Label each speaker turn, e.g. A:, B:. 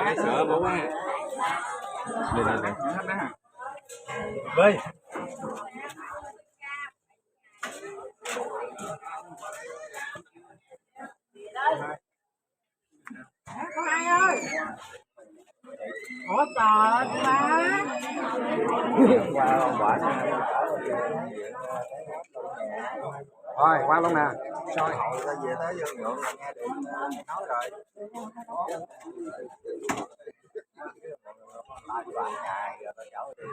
A: đi sữa bố á. Đi bơi.
B: Có ai ơi? Ủa trời má.
C: Thôi qua luôn nè. Soi hội ra về tới vô nhượng là nghe điện nói rồi. Lại vài ngày rồi tao chở đi.